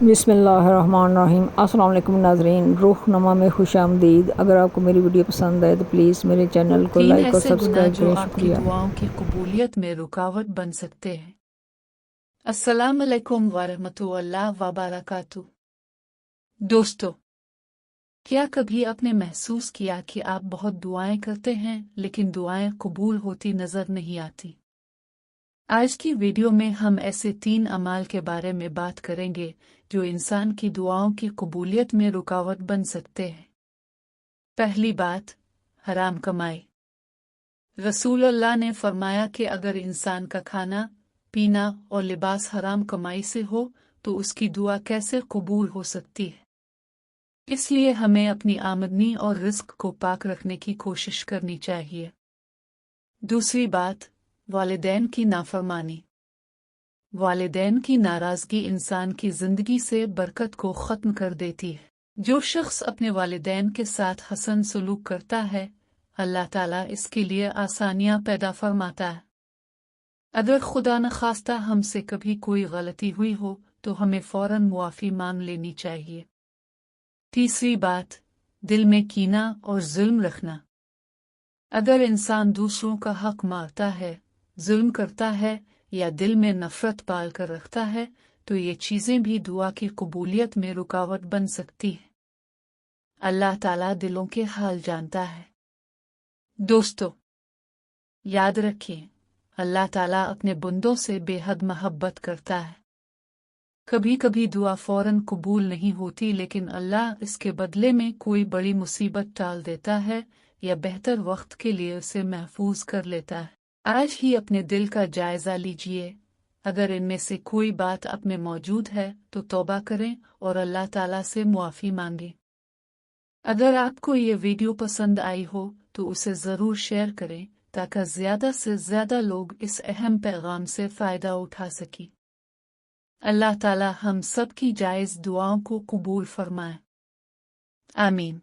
بسم اللہ الرحمن الرحیم۔ السلام علیکم ناظرین، روح نما میں خوش آمدید۔ اگر آپ کو میری ویڈیو پسند آئے تو پلیز میرے چینل کو 3 لائک اور ایسے گناہ سبسکرائب جو کریں، آپ کی شکریہ۔ دعاؤں کی قبولیت میں رکاوٹ بن سکتے ہیں۔ السلام علیکم ورحمۃ اللہ وبرکاتہ۔ دوستو، کیا کبھی آپ نے محسوس کیا کہ آپ بہت دعائیں کرتے ہیں لیکن دعائیں قبول ہوتی نظر نہیں آتی؟ آج کی ویڈیو میں ہم ایسے 3 اعمال کے بارے میں بات کریں گے جو انسان کی دعاؤں کی قبولیت میں رکاوٹ بن سکتے ہیں۔ پہلی بات، حرام کمائی۔ رسول اللہ نے فرمایا کہ اگر انسان کا کھانا، پینا اور لباس حرام کمائی سے ہو تو اس کی دعا کیسے قبول ہو سکتی ہے؟ اس لیے ہمیں اپنی آمدنی اور رزق کو پاک رکھنے کی کوشش کرنی چاہیے۔ دوسری بات، والدین کی نافرمانی۔ والدین کی ناراضگی انسان کی زندگی سے برکت کو ختم کر دیتی ہے۔ جو شخص اپنے والدین کے ساتھ حسن سلوک کرتا ہے، اللہ تعالیٰ اس کے لیے آسانیاں پیدا فرماتا ہے۔ اگر خدا نخواستہ ہم سے کبھی کوئی غلطی ہوئی ہو تو ہمیں فوراً معافی مانگ لینی چاہیے۔ تیسری بات، دل میں کینہ اور ظلم رکھنا۔ اگر انسان دوسروں کا حق مارتا ہے، ظلم کرتا ہے یا دل میں نفرت پال کر رکھتا ہے تو یہ چیزیں بھی دعا کی قبولیت میں رکاوٹ بن سکتی ہیں۔ اللہ تعالیٰ دلوں کے حال جانتا ہے۔ دوستو، یاد رکھیں، اللہ تعالیٰ اپنے بندوں سے بے حد محبت کرتا ہے۔ کبھی کبھی دعا فوراً قبول نہیں ہوتی لیکن اللہ اس کے بدلے میں کوئی بڑی مصیبت ٹال دیتا ہے یا بہتر وقت کے لیے اسے محفوظ کر لیتا ہے۔ آج ہی اپنے دل کا جائزہ لیجئے۔ اگر ان میں سے کوئی بات آپ میں موجود ہے تو توبہ کریں اور اللہ تعالیٰ سے معافی مانگیں۔ اگر آپ کو یہ ویڈیو پسند آئی ہو تو اسے ضرور شیئر کریں تاکہ زیادہ سے زیادہ لوگ اس اہم پیغام سے فائدہ اٹھا سکیں۔ اللہ تعالیٰ ہم سب کی جائز دعاؤں کو قبول فرمائے۔ آمین۔